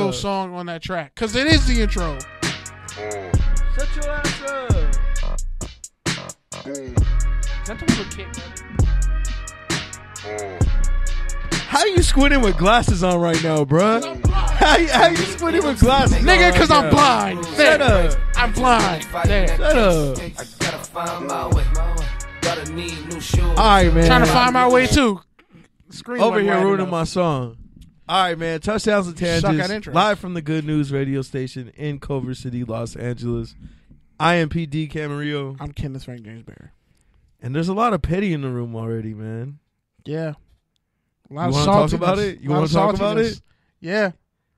intro song on that track because it is the intro. Shut your ass up. Is that the one with Kid Cudi? How you squinting with glasses on right now, bruh? How you squinting with glasses on Nigga, because right I'm now? blind. Shut up. I'm blind. There. Shut up. I gotta find my way. Gotta need new shoes. All right, man. Trying to find my way too. Screen Over wasn't here right ruining enough. my song. All right, man. Touchdowns and Suck at tangents. intros. Live from the Good News radio station in Culver City, Los Angeles. I am PD Camarillo. I'm Kenneth Frank James Barry. And there's a lot of petty in the room already, man. Yeah. A lot You of want to talk saltiness. about it? You A lot want of to talk about saltiness. it? Yeah.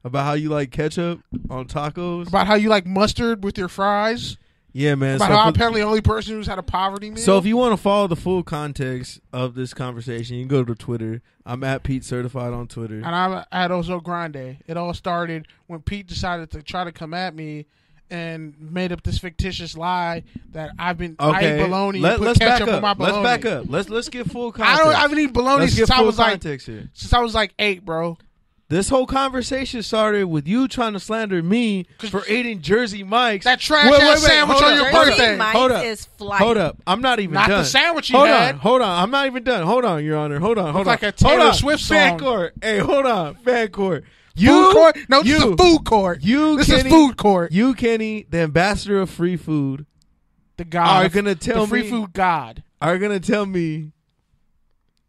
About how you like ketchup on tacos? About how you like mustard with your fries. Yeah, man. About So how I'm if- apparently the only person who's had a poverty meal. So if you want to follow the full context of this conversation, you can go to Twitter. I'm at Pete Certified on Twitter. And I'm at Ozo Grande. It all started when Pete decided to try to come at me and made up this fictitious lie that I ate bologna and put let's back ketchup up. on my bologna. Let's back up. Let's get full context. I haven't eaten bologna Let's get since I full was like context here. 8, bro. This whole conversation started with you trying to slander me for eating Jersey Mike's. That trash ass sandwich hold on your up, birthday. Hold up. Is flight. Hold up. I'm not even Not done. the sandwich you hold had. Hold on. I'm not even done. Hold on, Your Honor. Hold on. like a Taylor Hold on. Swift Fan song. court. Hey, hold on. Fan court. Food court? No, this is a food court. This is food court. You, Kenny, the ambassador of free food, The God. are gonna tell the free me food God. are gonna tell me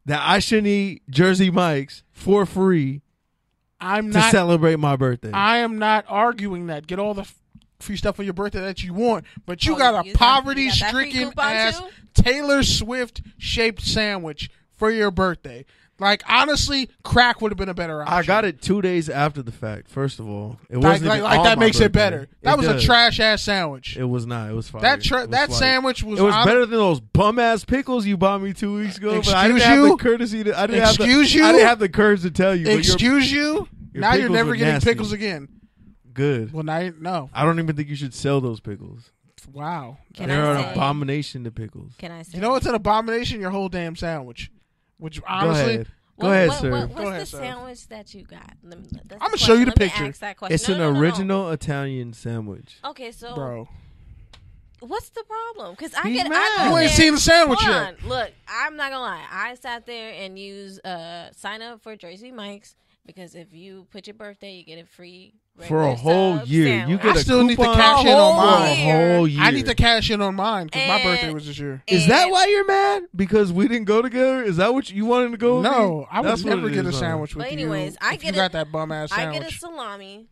that I shouldn't eat Jersey Mike's for free I'm to not. celebrate my birthday. I am not arguing that. Get all the free stuff for your birthday that you want, but you Oh, got a you got that free poverty-stricken coupon ass too? Taylor Swift shaped sandwich for your birthday. Like honestly, crack would have been a better option. I got it 2 days after the fact. First of all, it Like, wasn't like, even like on that my makes it birthday. better. That was does. a trash ass sandwich. It was not. It was fire. That It was that fire. sandwich was. It was better than those bum ass pickles you bought me 2 weeks ago. But I didn't Excuse have you? the courtesy to. I didn't Excuse have the, you? I didn't have the courage to tell you. But Excuse you. your Now you're pickles never were getting nasty. pickles again. Good. Well, now no. I don't even think you should sell those pickles. Wow. Can They're I an say? abomination to pickles. Can I say? You know what's an abomination? Your whole damn sandwich. Which honestly, Go ahead, sir. What's Go ahead, the sir. sandwich that you got? I'ma show you the picture. Ask that question. It's No, an no, no, no. original Italian sandwich. Okay, so bro. what's the problem? Because He's I mad. go You ain't there- seen the sandwich Hold yet. on. Look, I'm not gonna lie. I sat there and used sign up for Jersey Mike's because if you put your birthday, you get it free For a regular whole sub year. sandwich. You get I a still need to coupon cash in a on whole mine. for a whole year. I need to cash in on mine because my And- birthday was this year. Is And- that why you're mad? Because we didn't go together? Is that what you wanted to go with No, me? I would That's what never it get a is, huh? sandwich with But you. anyways, I if get you got it- that bum ass I sandwich. get a salami.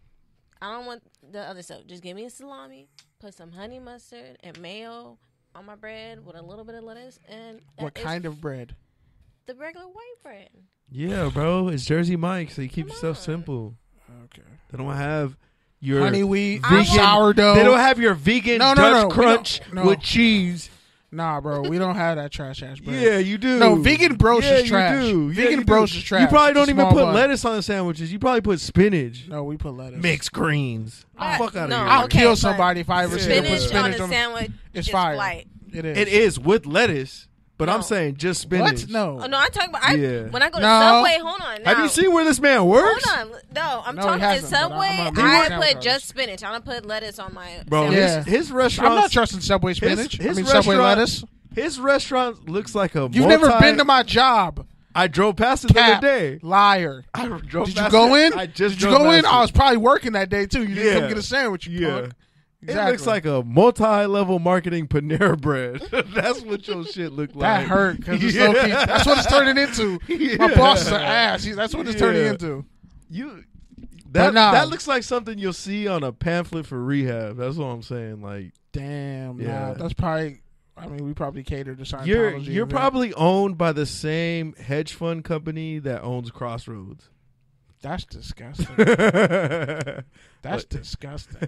I don't want the other stuff. Just give me a salami. Put some honey mustard and mayo on my bread with a little bit of lettuce and What kind of bread? the regular white bread. Yeah, bro. It's Jersey Mike's. So you keep Come yourself on. simple. Okay. They don't have your Honey wheat, vegan sourdough. They don't have your vegan No, Dutch no, we crunch don't- no. with cheese. Nah, bro, we don't have that trash ass bread. Yeah, you do. No, vegan bros yeah, is trash. You do. Yeah, Vegan you bros do. is trash. You probably don't It's a even small put bun. lettuce on the sandwiches. You probably put spinach. No, we put lettuce. Mixed greens. Fuck out of no, here. I'll Okay, kill but somebody if I ever see them put Spinach on spinach a on. sandwich It's is fire. flight. It is. It is with lettuce, but No. I'm saying just spinach. What? No. Oh, no, I'm talking about Yeah. when I go to No. Subway. Hold on. Have now. you seen where this man works? Hold on. No, I'm No, he talking at hasn't, but Subway. I'm a I sandwich put just artist. spinach. I don't put lettuce on my Bro, sandwich. Yeah. his I'm restaurant. not trusting Subway spinach. his I mean Subway restaurant- lettuce. His restaurant looks like a. You've never been to my job. I drove past it the Cap. other day. Liar. I drove Did you past go it. in? I just Did you drove go in? past I it. was probably working that day too. You didn't Yeah. come get a sandwich, you Yeah. punk. It looks like a multi-level marketing Panera bread. That's what your shit look like. That hurt because that's what it's turning into. My boss is an ass. That's what it's turning Yeah. into. You But nah. that looks like something you'll see on a pamphlet for rehab. That's what I'm saying. Like Damn. Yeah. Nah, that's probably. I mean, we probably cater to Scientology. you're event. probably owned by the same hedge fund company that owns Crossroads. That's disgusting. but That's disgusting.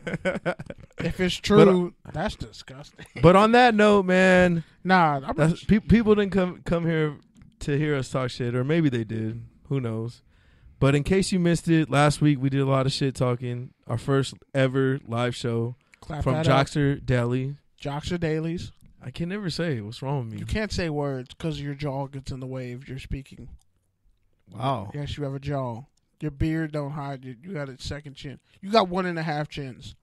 If it's true, that's disgusting. on that note, man, Nah, I'm that's, people didn't come here to hear us talk shit, or maybe they did. Who knows? But in case you missed it, last week we did a lot of shit talking. Our first ever live show clap from that up. Jockster Deli. Jockster Dailies. I can never say. What's wrong with me? You can't say words because your jaw gets in the way if you're speaking. Wow. Yes, you have a jaw. Your beard don't hide you. You got a second chin. You got 1.5 chins.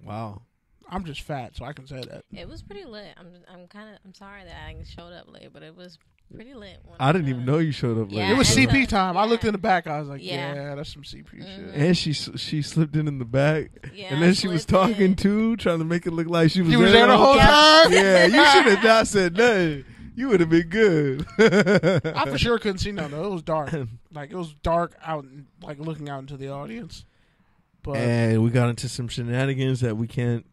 Wow. I'm just fat, so I can say that. It was pretty lit. I'm sorry that I showed up late, but it was pretty lit. I didn't even know you showed up late. Yeah, It was and CP time. yeah. I looked in the back. I was like, Yeah. yeah, that's some CP shit. And she slipped in the back. Yeah, And then she was slipped talking in. too, trying to make it look like she was there the whole time? Yeah, you should have not said nothing. You would have been good. I for sure couldn't see nothing. Though. It was dark. Like, it was dark out, like, looking out into the audience. But And we got into some shenanigans that we can't,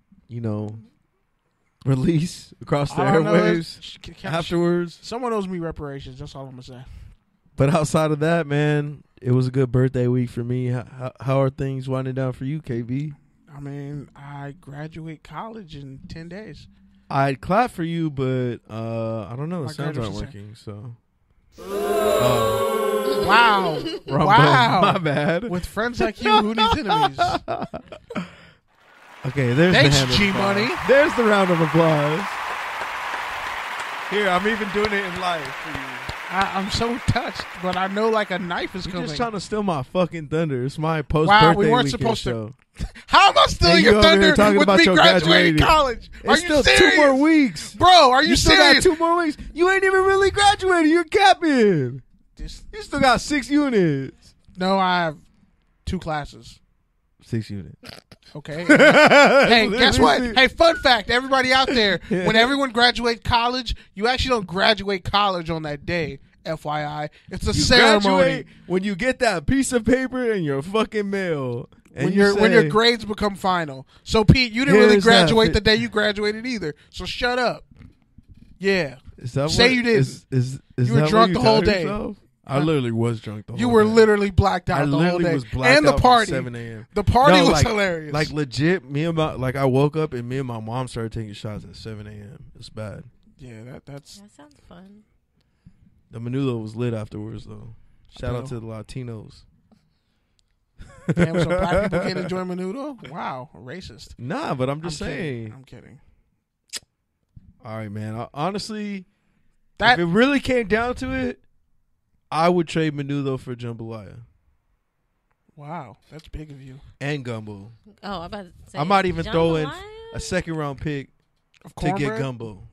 release across the all I know airwaves afterwards. Someone owes me reparations. That's all I'm going to say. But outside of that, man, it was a good birthday week for me. How are things winding down for you, KB? I mean, I graduate college in 10 days. I'd clap for you, but I don't know. The My sounds aren't graduation working, so. Wow. Wrong Wow. button. My bad. With friends like you, who needs enemies? Okay, there's Thanks, the hand of G applause. Money. There's the round of applause. Here, I'm even doing it in live for you. I'm so touched, but I know like a knife is You're coming. just trying to steal my fucking thunder. It's my post Wow, birthday we weren't weekend supposed to- show. How am I stealing And you your over here thunder talking with about me your graduating graduating. college? Are It's you still serious? 2 more weeks. Bro, are you You still serious? got 2 more weeks. You ain't even really graduated. You're capping. Just- You still got 6 units. no, I have 2 classes. 6 units. Okay. Hey, guess what? Listen. Hey, fun fact, everybody out there, when everyone graduates college, you actually don't graduate college on that day, FYI. It's a You ceremony. graduate when you get that piece of paper in your fucking mail. And When you when your say, grades become final. So Pete, you didn't really Here's that graduate fi- the day you graduated either. So shut up. Yeah. Is that Say what- you didn't. Is You were that drunk what the whole tell day. yourself? I literally was drunk the whole day. You were literally blacked out I the whole literally day. was blacked and the out party. from 7 a.m. The party No, was like- hilarious. Like legit, I woke up and me and my mom started taking shots at 7 a.m. It's bad. yeah, that's That sounds fun. The menudo was lit afterwards though. Shout out know. to the Latinos. damn. So black people can't enjoy menudo. Wow, racist. Nah, but I'm just I'm saying. Kidding. I'm kidding. All right, man. Honestly, That if it really came down to it, I would trade menudo for jambalaya wow, that's big of you. and gumbo. Oh, I'm about to say. I might even throw in jambalaya? a second round pick Of to get cornbread? gumbo.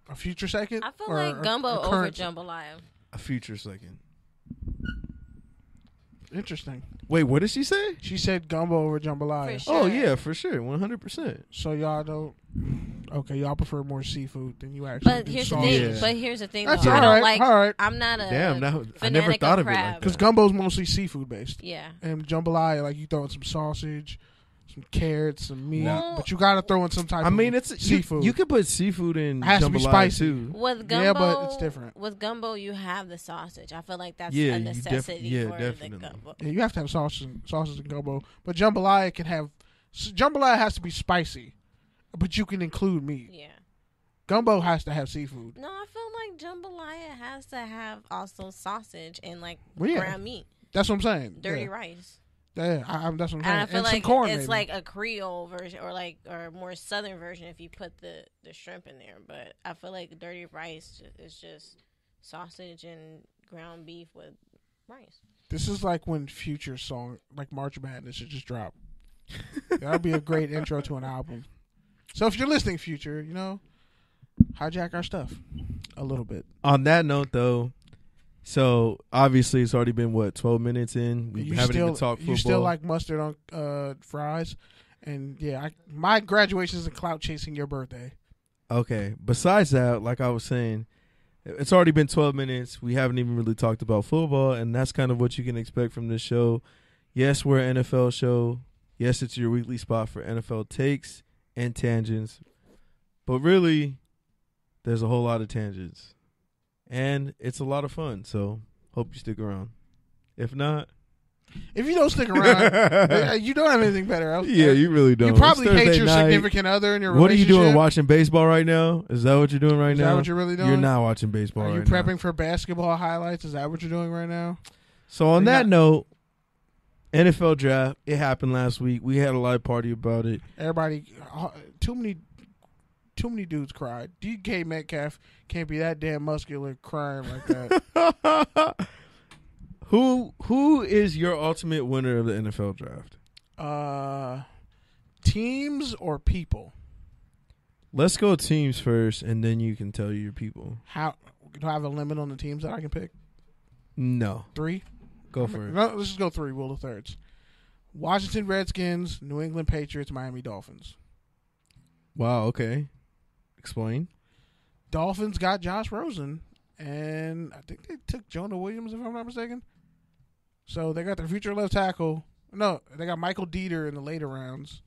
A future second? I feel Or like gumbo a over current- jambalaya. A future second. Interesting. Wait, what did she say? She said gumbo over jambalaya. For sure. Oh yeah, for sure, 100%. So y'all don't. Okay, y'all prefer more seafood than you actually. But do here's the sausage. thing. Yeah. But here's the thing. That's though. all I don't right. like. All right. I'm not a Damn, I never fanatic thought of it like crab. that. Because gumbo's mostly seafood based, Yeah. and jambalaya, like you throw in some sausage, some carrots, some meat, No. but you gotta throw in some type. I mean, of it's seafood. You could put seafood in It has to be jambalaya spicy. too. With gumbo, Yeah, but it's different. With gumbo, you have the sausage. I feel like that's Yeah, a you necessity yeah, for definitely. the gumbo. Yeah, you have to have sausage and gumbo, but jambalaya can have. Jambalaya has to be spicy, but you can include meat. Yeah. Gumbo has to have seafood. No, I feel like jambalaya has to have also sausage and like Well, yeah. ground meat, That's what I'm saying. dirty yeah. rice. Yeah, that's what I'm saying. And I feel and some like corn, it's maybe. like a Creole version or more Southern version if you put the shrimp in there. But I feel like dirty rice is just sausage and ground beef with rice. This is like when Future song, like March Madness, should just drop. That would be a great intro to an album. So if you're listening, Future, hijack our stuff a little bit. On that note, though, so obviously it's already been 12 minutes in. We haven't even talked football. You still like mustard on fries, and yeah, my graduation is a clout chasing your birthday. Okay. Besides that, like I was saying, it's already been 12 minutes. We haven't even really talked about football, and that's kind of what you can expect from this show. Yes, we're an NFL show. Yes, it's your weekly spot for NFL takes and tangents. But really, there's a whole lot of tangents. And it's a lot of fun, so hope you stick around. If not... If you don't stick around, you don't have anything better else. Yeah, you really don't. You probably It's hate Thursday your night. significant other in your What are you relationship. doing, watching baseball right now? Is that what you're doing right Is now? that what you're really doing? You're not watching baseball Are you right prepping now. for basketball highlights? Is that what you're doing right now? So on You're that not- note, NFL draft, it happened last week. We had a live party about it. Everybody, too many dudes cried. DK Metcalf can't be that damn muscular crying like that. Who is your ultimate winner of the NFL draft? Teams or people? Let's go teams first, and then you can tell your people. How do I have a limit on the teams that I can pick? No. 3? Go for it. No, let's just go 3. Rule of thirds. Washington Redskins, New England Patriots, Miami Dolphins. Wow, okay. Explain. Dolphins got Josh Rosen, and I think they took Jonah Williams, if I'm not mistaken. So they got their future left tackle. No, they got Michael Dieter in the later rounds.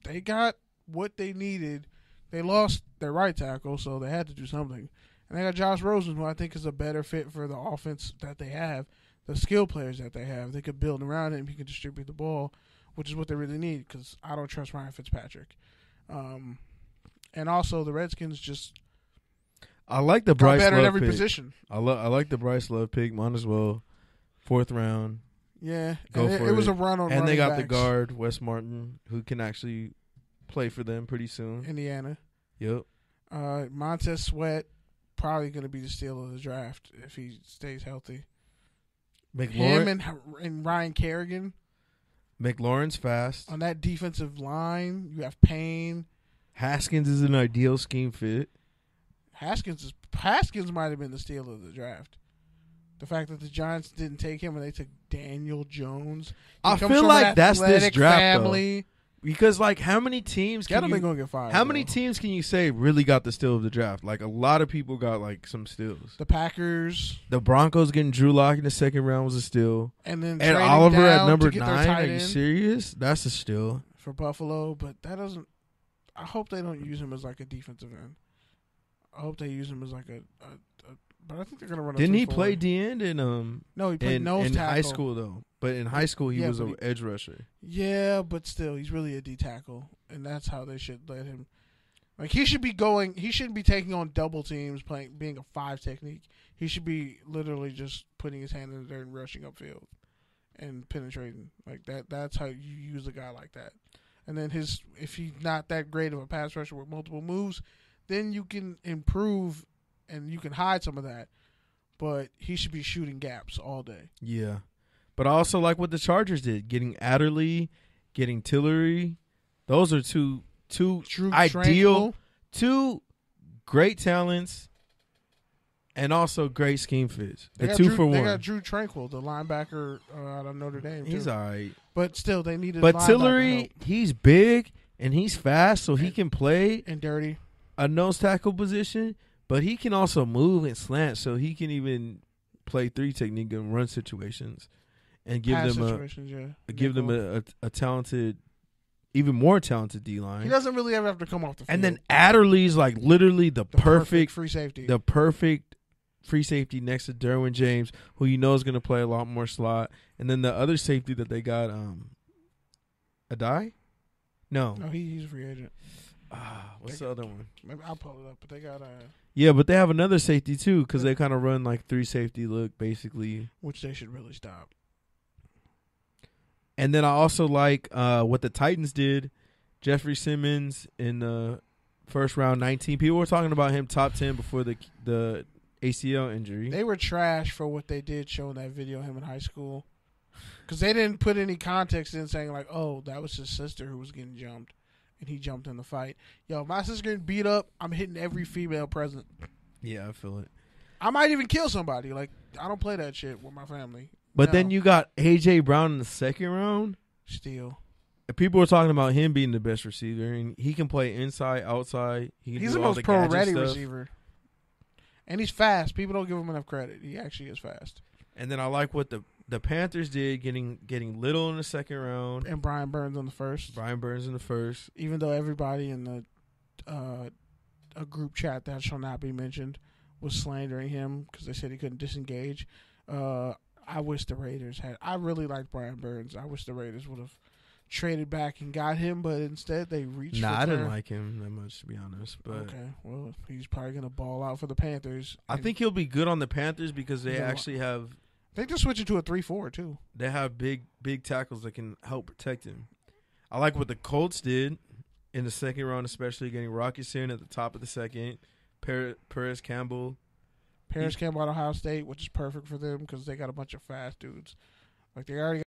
They got what they needed. They lost their right tackle, so they had to do something. And they got Josh Rosen, who I think is a better fit for the offense that they have, the skill players that they have. They could build around him. He can distribute the ball, which is what they really need because I don't trust Ryan Fitzpatrick. And also the Redskins just I like the Bryce better Love at every pick. position. I like the Bryce Love pick. Might as well. 4th round. Yeah, Go and for it was a run on. And they got the backs. guard Wes Martin, who can actually play for them pretty soon. Indiana. Yep. Montez Sweat probably going to be the steal of the draft if he stays healthy. Him and Ryan Kerrigan McLaurin's fast. on that defensive line. You have Payne. Haskins is an ideal scheme fit. Haskins might have been the steal of the draft. The fact that the Giants didn't take him and they took Daniel Jones. I feel like that's this draft family. though. Because like how many teams Gettleman gonna get fired. How many teams can you say really got the steal of the draft? Like a lot of people got like some steals. The Packers. The Broncos getting Drew Lock in the 2nd round was a steal. And then And trading Oliver at down number to get their 9. tight Are you end serious? That's a steal. for Buffalo, but that doesn't. I hope they don't use him as like a defensive end. I hope they use him as like a but I think they're gonna run. Didn't he 2-4. play D end in No, he played nose in tackle high school though? But in high school he Yeah, was but an edge rusher. Yeah, but still, he's really a D tackle, and that's how they should let him. Like he should be going. He shouldn't be taking on double teams, being a 5 technique. He should be literally just putting his hand in the dirt and rushing upfield, and penetrating like that. That's how you use a guy like that. And then if he's not that great of a pass rusher with multiple moves, then you can improve and you can hide some of that. But he should be shooting gaps all day. Yeah. But I also like what the Chargers did, getting Adderley, getting Tillery. Those are two True ideal, 2 great talents, and also great scheme fits. The 2 for 1. They got Drew Tranquil, the linebacker out of Notre Dame. He's too. all right. But still, they needed. But linebacker Tillery, help. he's big and he's fast, so he can play And dirty. a nose tackle position, but he can also move and slant, so he can even play 3 technique and run situations and give Pass them situations, yeah. give them a talented, even more talented D line. He doesn't really ever have to come off the field. And then Adderley's like literally the perfect free safety. the perfect free safety next to Derwin James, who you know is going to play a lot more slot. And then the other safety that they got, Adai? No. No, he's a free agent. What's the other one? Maybe I'll pull it up, but they got Yeah, but they have another safety too because they kind of run like 3 safety look basically. which they should really stop. And then I also like what the Titans did. Jeffrey Simmons in the 1st round, 19. People were talking about him top 10 before the ACL injury. They were trash for what they did showing that video of him in high school. Because they didn't put any context in saying, like, oh, that was his sister who was getting jumped. And he jumped in the fight. Yo, if my sister getting beat up, I'm hitting every female present. Yeah, I feel it. I might even kill somebody. Like, I don't play that shit with my family. But No. then you got A.J. Brown in the 2nd round. Still. People were talking about him being the best receiver, and he can play inside, outside. He can He's do the all most the pro gadget ready stuff. receiver. And he's fast. People don't give him enough credit. He actually is fast. And then I like what the Panthers did, getting Little in the 2nd round, And Brian Burns on the first. Brian Burns in the 1st. Even though everybody in the a group chat that shall not be mentioned was slandering him because they said he couldn't disengage. I wish the Raiders had. I really like Brian Burns. I wish the Raiders would have traded back and got him, but instead they reached. Nah, for I didn't Turner. like him that much, to be honest. But Okay, well, he's probably gonna ball out for the Panthers. I think he'll be good on the Panthers because they Yeah. actually have they just switching to a 3-4 too. big tackles that can help protect him. I like what the Colts did in the 2nd round, especially getting Rocky Sin at the top of the 2nd, Perez Campbell, Parents came out of Ohio State, which is perfect for them because they got a bunch of fast dudes. Like they already